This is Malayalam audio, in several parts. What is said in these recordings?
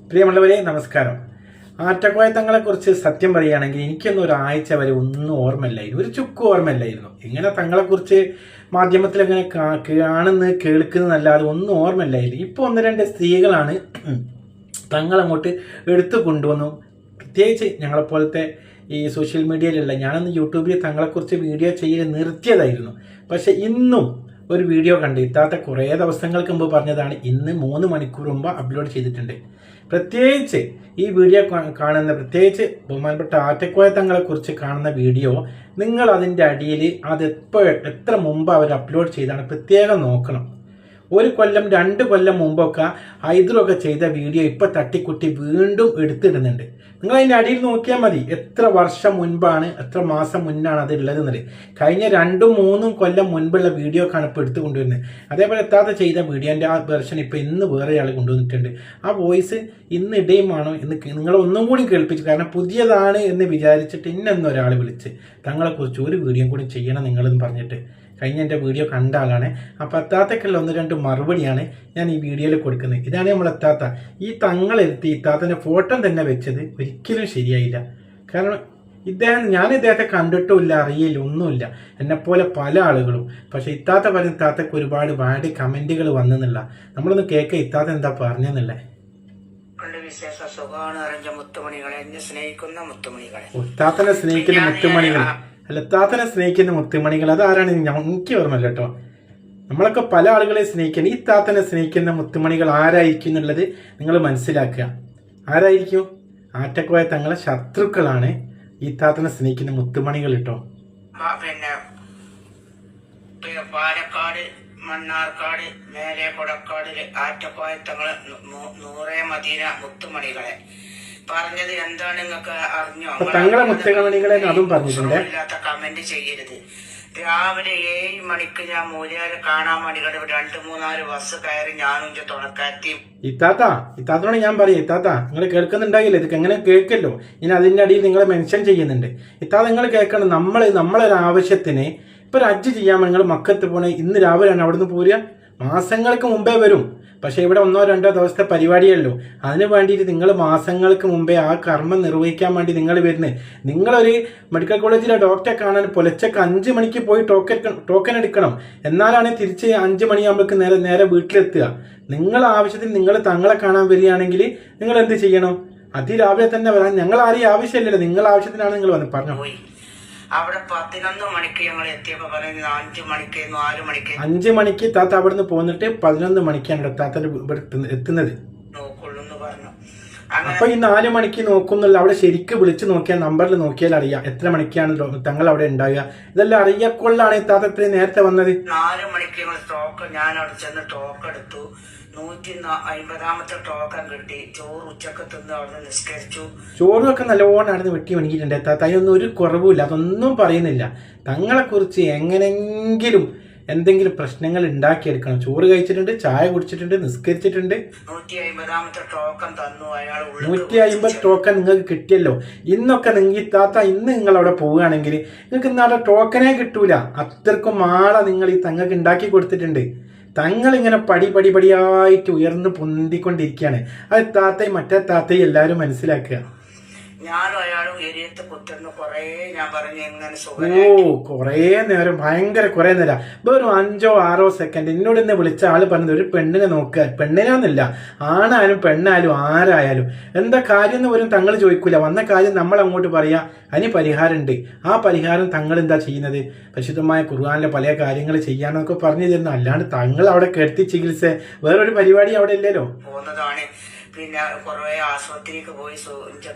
പ്രിയമുള്ളവരെ നമസ്കാരം. ആറ്റക്കോയ തങ്ങളെക്കുറിച്ച് സത്യം പറയുകയാണെങ്കിൽ എനിക്കൊന്നും ഒരാഴ്ച വരെ ഒന്നും ഓർമ്മയില്ലായിരുന്നു, ഒരു ചുക്ക് ഓർമ്മയില്ലായിരുന്നു. ഇങ്ങനെ തങ്ങളെക്കുറിച്ച് മാധ്യമത്തിൽ അങ്ങനെ കാണുന്ന കേൾക്കുന്നതല്ലാതെ ഒന്നും ഓർമ്മയില്ലായിരുന്നു. ഇപ്പോൾ ഒന്ന് രണ്ട് സ്ത്രീകളാണ് തങ്ങളങ്ങോട്ട് എടുത്തു കൊണ്ടുവന്നു. പ്രത്യേകിച്ച് ഞങ്ങളെപ്പോലത്തെ ഈ സോഷ്യൽ മീഡിയയിലുള്ള ഞാനൊന്ന് യൂട്യൂബിൽ തങ്ങളെക്കുറിച്ച് വീഡിയോ ചെയ്ത് നിർത്തിയതായിരുന്നു. പക്ഷെ ഇന്നും ഒരു വീഡിയോ കണ്ട് ഇത്താത്ത കുറേ ദിവസങ്ങൾക്ക് മുമ്പ് പറഞ്ഞതാണ്, ഇന്ന് 3 മണിക്കൂർ മുമ്പ് അപ്ലോഡ് ചെയ്തിട്ടുണ്ട്. പ്രത്യേകിച്ച് ഈ വീഡിയോ കാണുന്ന പ്രത്യേകിച്ച് ബഹുമാനപ്പെട്ട ആറ്റക്കോയ തങ്ങളെക്കുറിച്ച് കാണുന്ന വീഡിയോ നിങ്ങൾ അതിൻ്റെ അടിയിൽ അത് എത്ര മുമ്പ് അവർ അപ്ലോഡ് ചെയ്താണ് പ്രത്യേകം നോക്കണം. 1 കൊല്ലം 2 കൊല്ലം മുമ്പൊക്കെ ഹൈദറൊക്കെ ചെയ്ത വീഡിയോ ഇപ്പം തട്ടിക്കുട്ടി വീണ്ടും എടുത്തിടുന്നുണ്ട്. നിങ്ങൾ അതിൻ്റെ അടിയിൽ നോക്കിയാൽ മതി എത്ര വർഷം മുൻപാണ്, എത്ര മാസം മുന്നാണ് അത് ഉള്ളതെന്നത്. കഴിഞ്ഞ 2-3 കൊല്ലം മുൻപുള്ള വീഡിയോ ആണ് ഇപ്പോൾ എടുത്തു കൊണ്ടുവരുന്നത്. അതേപോലെ എത്താതെ ചെയ്ത വീഡിയോൻ്റെ ആ വെർഷൻ ഇപ്പോൾ ഇന്ന് വേറെ ആൾ കൊണ്ടുവന്നിട്ടുണ്ട്. ആ വോയിസ് ഇന്ന് ഇടയുമാണോ എന്ന് നിങ്ങൾ ഒന്നും കൂടി കേൾപ്പിച്ചു. കാരണം പുതിയതാണ് എന്ന് വിചാരിച്ചിട്ട് ഇന്നൊരാൾ വിളിച്ച് തങ്ങളെക്കുറിച്ച് ഒരു വീഡിയോ കൂടി ചെയ്യണം നിങ്ങളെന്ന് പറഞ്ഞിട്ട് കഴിഞ്ഞ എൻ്റെ വീഡിയോ കണ്ട ആളാണ്. അപ്പോൾ എത്താത്തക്കുള്ള 1-2 മറുപടിയാണ് ഞാൻ ഈ വീഡിയോയിൽ കൊടുക്കുന്നത്. ഇതാണ് നമ്മൾ എത്താത്ത. ഈ തങ്ങളെടുത്ത് ഇത്താത്തൻ്റെ ഫോട്ടോ തന്നെ വെച്ചത് ഒരിക്കലും ശരിയായില്ല. കാരണം ഞാൻ ഇദ്ദേഹത്തെ കണ്ടിട്ടുമില്ല, അറിയില്ല, ഒന്നുമില്ല, എന്നെപ്പോലെ പല ആളുകളും. പക്ഷെ ഇത്താത്ത പറഞ്ഞ ഇത്താത്തക്ക് ഒരുപാട് ബാഡ് കമൻറ്റുകൾ വന്നെന്നില്ല. നമ്മളൊന്ന് കേൾക്ക ഇത്താത്ത എന്താ പറഞ്ഞെന്നല്ലേ. ഇത്താത്തനെ സ്നേഹിക്കുന്ന മുത്തുമണികൾ അല്ല, ഇത്താത്തനെ സ്നേഹിക്കുന്ന മുത്തുമണികൾ അതാരാണ് എനിക്ക് ഓർമ്മല്ല കേട്ടോ. നമ്മളൊക്കെ പല ആളുകളെ സ്നേഹിക്കണം. ഈ താത്തനെ സ്നേഹിക്കുന്ന മുത്തുമണികൾ ആരായിരിക്കും എന്നുള്ളത് നിങ്ങൾ മനസ്സിലാക്കുക. ആരായിരിക്കും? ആറ്റക്കോയ തങ്ങളെ ശത്രുക്കളാണ് ഈ താത്തനെ സ്നേഹിക്കുന്ന മുത്തുമണികൾ കേട്ടോ. പിന്നെ പാലക്കാട്, മണ്ണാർക്കാട്, മേലെ കൊടക്കാടില് ആറ്റക്കോയ തങ്ങള് നൂറേ മദീന മുത്തുമണികളെ പറഞ്ഞത് എന്താണ് നിങ്ങൾക്ക് അറിഞ്ഞോ? തങ്ങളെ മുത്തുമണികളെ അതും പറഞ്ഞിട്ടുണ്ട്. കമന്റ് ചെയ്യരുത്. രാവിലെ 7 മണിക്ക് ഞാൻ മൂലയാല് കാണാൻ വേണ്ടി 2-3 ബസ് കയറി ഞാനും തുണക്കാറ്റിയും. ഇത്താത്തോട് ഞാൻ പറയാം, ഇത്താത്ത നിങ്ങൾ കേൾക്കുന്നുണ്ടായില്ലേ? ഇത് എങ്ങനെ കേൾക്കല്ലോ. ഇനി അതിന്റെ അടിയിൽ നിങ്ങളെ മെൻഷൻ ചെയ്യുന്നുണ്ട്. ഇത്താത്ത നിങ്ങൾ കേൾക്കണം. നമ്മളൊരു ആവശ്യത്തിന് ഇപ്പൊ ഒരു ഹജ്ജ് ചെയ്യാൻ നിങ്ങൾ മക്കത്ത് പോണേ ഇന്ന് രാവിലെയാണ് അവിടുന്ന് പോരുക. മാസങ്ങൾക്ക് മുമ്പേ വരും. പക്ഷെ ഇവിടെ 1-2 ദിവസത്തെ പരിപാടിയല്ലോ. അതിന് വേണ്ടിയിട്ട് നിങ്ങൾ മാസങ്ങൾക്ക് മുമ്പേ ആ കർമ്മം നിർവഹിക്കാൻ വേണ്ടി നിങ്ങൾ വരുന്നത്. നിങ്ങളൊരു മെഡിക്കൽ കോളേജിലെ ഡോക്ടറെ കാണാൻ പുലച്ചക്ക് 5 മണിക്ക് പോയി ടോക്കൺ എടുക്കണം. എന്നാലാണ് തിരിച്ച് 5 മണിയാകുമ്പോഴേക്ക് നേരെ വീട്ടിലെത്തുക. നിങ്ങളെ ആവശ്യത്തിന് നിങ്ങൾ തങ്ങളെ കാണാൻ വരികയാണെങ്കിൽ നിങ്ങൾ എന്ത് ചെയ്യണം? അതിരാവിലെ തന്നെ വരാൻ ഞങ്ങൾ ആരെയും ആവശ്യമില്ലല്ലോ. നിങ്ങളെ ആവശ്യത്തിനാണ് നിങ്ങൾ വന്ന് പറഞ്ഞു. അവിടെ 11 മണിക്ക് ഞങ്ങൾ എത്തിയപ്പോ പറയുന്നത് 5 മണിക്ക് 4 മണിക്ക് 5 മണിക്ക് താത്ത അവിടുന്ന് പോന്നിട്ട് 11 മണിക്കാണ് താത്തന്റെ ഇവിടെ എത്തുന്നത്. നോക്കുള്ളൂ പറഞ്ഞു. അപ്പൊ ഈ 4 മണിക്ക് നോക്കുന്നുള്ള അവിടെ ശരിക്കും വിളിച്ചു നോക്കിയാൽ നമ്പറിൽ നോക്കിയാൽ അറിയാം എത്ര മണിക്കാണ് തങ്ങൾ അവിടെ ഉണ്ടാകുക. ഇതെല്ലാം അറിയക്കൊള്ളാണ് താത്ത ഇത്രയും നേരത്തെ വന്നത്. 4 മണിക്ക് ഞങ്ങൾ ഞാൻ അവിടെ ചെന്ന് ടോക്ക് എടുത്തു. 150ാമത്തെ ടോക്കൺ കിട്ടി. ചോറ് ഉച്ചക്ക് തിന്ന് അവിടെ നിസ്കരിച്ചു. ചോറുമൊക്കെ നല്ലോണം നടന്ന് വെട്ടി മണിക്കിട്ടുണ്ട്. അതിനൊന്നും ഒരു കുറവുമില്ല, അതൊന്നും പറയുന്നില്ല. തങ്ങളെക്കുറിച്ച് എങ്ങനെങ്കിലും എന്തെങ്കിലും പ്രശ്നങ്ങൾ ഉണ്ടാക്കിയെടുക്കണം. ചോറ് കഴിച്ചിട്ടുണ്ട്, ചായ കുടിച്ചിട്ടുണ്ട്, നിസ്കരിച്ചിട്ടുണ്ട്. 150ാമത്തെ ടോക്കൺ തന്നു അയാൾ. 150 ടോക്കൺ നിങ്ങൾക്ക് കിട്ടിയല്ലോ. ഇന്നൊക്കെ ഇന്ന് നിങ്ങൾ അവിടെ പോവുകയാണെങ്കിൽ നിങ്ങൾക്ക് ഇന്നവിടെ ടോക്കനേ കിട്ടൂല. അത്രക്കും ആളെ നിങ്ങൾ ഈ തങ്ങൾക്ക് ഉണ്ടാക്കി കൊടുത്തിട്ടുണ്ട്. തങ്ങൾ ഇങ്ങനെ പടിയായിട്ട് ഉയർന്ന് പൊന്തിക്കൊണ്ടിരിക്കുകയാണ്. അത് താത്തയും മറ്റേ താത്തയും എല്ലാവരും മനസ്സിലാക്കുക. ഞാനും അയാളും എരിയത്ത് കുത്തുന്നു. ഞാൻ പറഞ്ഞു എങ്ങനെ കുറേ നേരം, കുറെ നേരം, വെറും 5-6 സെക്കൻഡ് എന്നോട് എന്നെ വിളിച്ച ആള് പറഞ്ഞത് ഒരു പെണ്ണിനെ നോക്കുക. പെണ്ണിനാന്നില്ല, ആണായാലും പെണ്ണായാലും ആരായാലും എന്താ കാര്യം എന്ന് പോലും തങ്ങൾ ചോദിക്കൂല. വന്ന കാര്യം നമ്മൾ അങ്ങോട്ട് പറയാ, അതിന് പരിഹാരമുണ്ട്. ആ പരിഹാരം തങ്ങൾ എന്താ ചെയ്യുന്നത്? പരിശുദ്ധമായ ഖുർആനിലെ പല കാര്യങ്ങൾ ചെയ്യാനൊക്കെ പറഞ്ഞു തരുന്നു. അല്ലാണ്ട് തങ്ങൾ അവിടെ കെടുത്തി ചികിത്സ വേറൊരു പരിപാടി അവിടെ ഇല്ലല്ലോ. പോകുന്നതാണ്. പിന്നെ കുറെ ആശുപത്രിക്ക് പോയി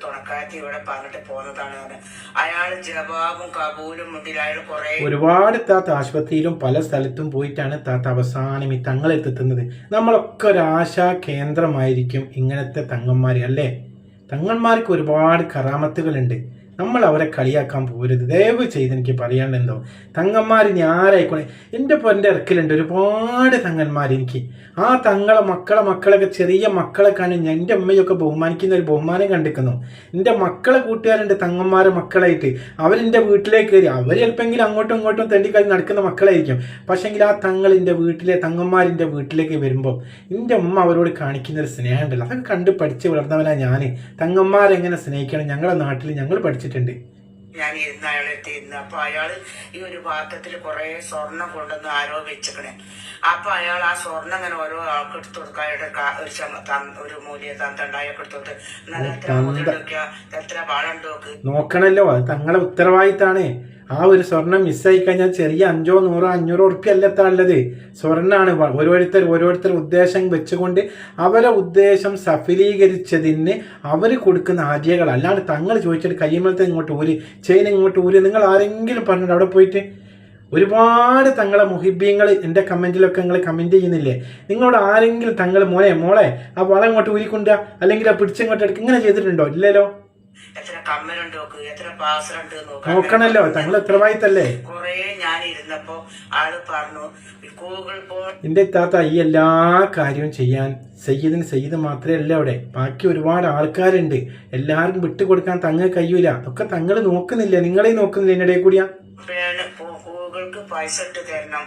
തുണക്കാറ്റി ഇവിടെ പറഞ്ഞിട്ട് പോന്നതാണ്. അയാൾ ജവാബും കബൂലും മുണ്ടിൽ കുറെ ഒരുപാട് താത്ത ആശുപത്രിയിലും പല സ്ഥലത്തും പോയിട്ടാണ് താത്ത അവസാനം ഈ തങ്ങളെത്തുന്നത്. നമ്മളൊക്കെ ഒരു ആശാ കേന്ദ്രമായിരിക്കും ഇങ്ങനത്തെ തങ്ങന്മാര് അല്ലേ. തങ്ങന്മാർക്ക് ഒരുപാട് കറാമത്തുകളുണ്ട്. നമ്മൾ അവരെ കളിയാക്കാൻ പോരുത്. ദയവ് ചെയ്ത് എനിക്ക് പറയാനുണ്ടോ, തങ്ങന്മാരിനി ആരായിക്കോളെ. എൻ്റെ പൊൻ്റെ ഇറക്കിലുണ്ട് ഒരുപാട് തങ്ങന്മാർ. എനിക്ക് ആ തങ്ങളെ മക്കളൊക്കെ ചെറിയ മക്കളെ കാണും. എൻ്റെ അമ്മയൊക്കെ ബഹുമാനിക്കുന്ന ഒരു ബഹുമാനം കണ്ടിരിക്കുന്നു. എൻ്റെ മക്കളെ കൂട്ടുകാരുണ്ട് തങ്ങന്മാരെ മക്കളായിട്ട്. അവരെൻ്റെ വീട്ടിലേക്ക് കയറി. അവർ ചിലപ്പോൾ അങ്ങോട്ടും ഇങ്ങോട്ടും തെണ്ടിക്കളി നടക്കുന്ന മക്കളായിരിക്കും. പക്ഷെങ്കിൽ ആ തങ്ങൾ എൻ്റെ വീട്ടിലെ തങ്ങന്മാരിൻ്റെ വീട്ടിലേക്ക് വരുമ്പോൾ എൻ്റെ അമ്മ അവരോട് കാണിക്കുന്ന ഒരു സ്നേഹമുണ്ടല്ലോ, അതൊക്കെ കണ്ട് പഠിച്ച് വളർന്നവനാ ഞാൻ. തങ്ങന്മാരെങ്ങനെ സ്നേഹിക്കണം ഞങ്ങളുടെ നാട്ടിൽ ഞങ്ങൾ പഠിച്ചിട്ടുണ്ട്. ഞാൻ ഇരുന്ന് അയാളെടുത്ത് ഇരുന്ന് അപ്പൊ അയാള് ഈ ഒരു പാത്രത്തിൽ കുറെ സ്വർണം കൊണ്ടുവന്ന് ആരോ വെച്ചിക്കണേ. അപ്പൊ അയാൾ ആ സ്വർണം അങ്ങനെ ഓരോ ആൾക്ക് എടുത്തു കൊടുക്കുക. ഒരു മൂല്യ തന്തണ്ടായൊക്കെ എടുത്തു കൊടുത്ത് നല്ല എത്ര മൂല്യം എത്ര പാടുണ്ടോക്ക് നോക്കണല്ലോ. അത് തങ്ങളെ ഉത്തരവാദിത്താണ്. ആ ഒരു സ്വർണം മിസ്സായി കഴിഞ്ഞാൽ ചെറിയ 500, 100, 500 ഉറുപ്പ്യ അല്ലത്താ ഉള്ളത്, സ്വർണ്ണാണ്. ഓരോരുത്തർ ഉദ്ദേശം വെച്ചുകൊണ്ട് അവരെ ഉദ്ദേശം സഫലീകരിച്ചതിന് അവർ കൊടുക്കുന്ന ആദ്യകൾ. അല്ലാണ്ട് തങ്ങൾ ചോദിച്ചിട്ട് കയ്യുമ്പലത്തെ ഇങ്ങോട്ട് ഊരി ചെയിൻ ഇങ്ങോട്ട് ഊരി നിങ്ങൾ ആരെങ്കിലും പറഞ്ഞിട്ട് അവിടെ പോയിട്ട് ഒരുപാട് തങ്ങളെ മുഹിബ്യങ്ങൾ എൻ്റെ കമൻറ്റിലൊക്കെ നിങ്ങൾ കമൻറ്റ് ചെയ്യുന്നില്ലേ? നിങ്ങളോട് ആരെങ്കിലും തങ്ങൾ മോളെ ആ വളം ഇങ്ങോട്ട് ഊരിക്കൊണ്ടുക അല്ലെങ്കിൽ ആ പിടിച്ചിങ്ങോട്ട് എടുക്കുക ഇങ്ങനെ ചെയ്തിട്ടുണ്ടോ? ഇല്ലല്ലോ. എത്ര കമ്മലുണ്ട് നോക്ക്, എത്ര പാസറുണ്ട് നോക്കണല്ലോ. തങ്ങൾ ഉത്തരവാദിത്തല്ലേ. കൊറേ ഞാൻ ഇരുന്നപ്പോ ആള് പറഞ്ഞു ഗൂഗിൾ പേ. എന്റെ താത്ത ഈ എല്ലാ കാര്യവും ചെയ്യാൻ സയ്യിദ് മാത്രമേ അല്ല അവിടെ, ബാക്കി ഒരുപാട് ആൾക്കാരുണ്ട്. എല്ലാവർക്കും വിട്ടുകൊടുക്കാൻ തങ്ങൾ കഴിയൂല. അതൊക്കെ തങ്ങൾ നോക്കുന്നില്ല, നിങ്ങളെ നോക്കുന്നില്ല. ഇതിനിടെ കൂടിയാ ഗൂഗിൾക്ക് പൈസ ഇട്ട് തരണം.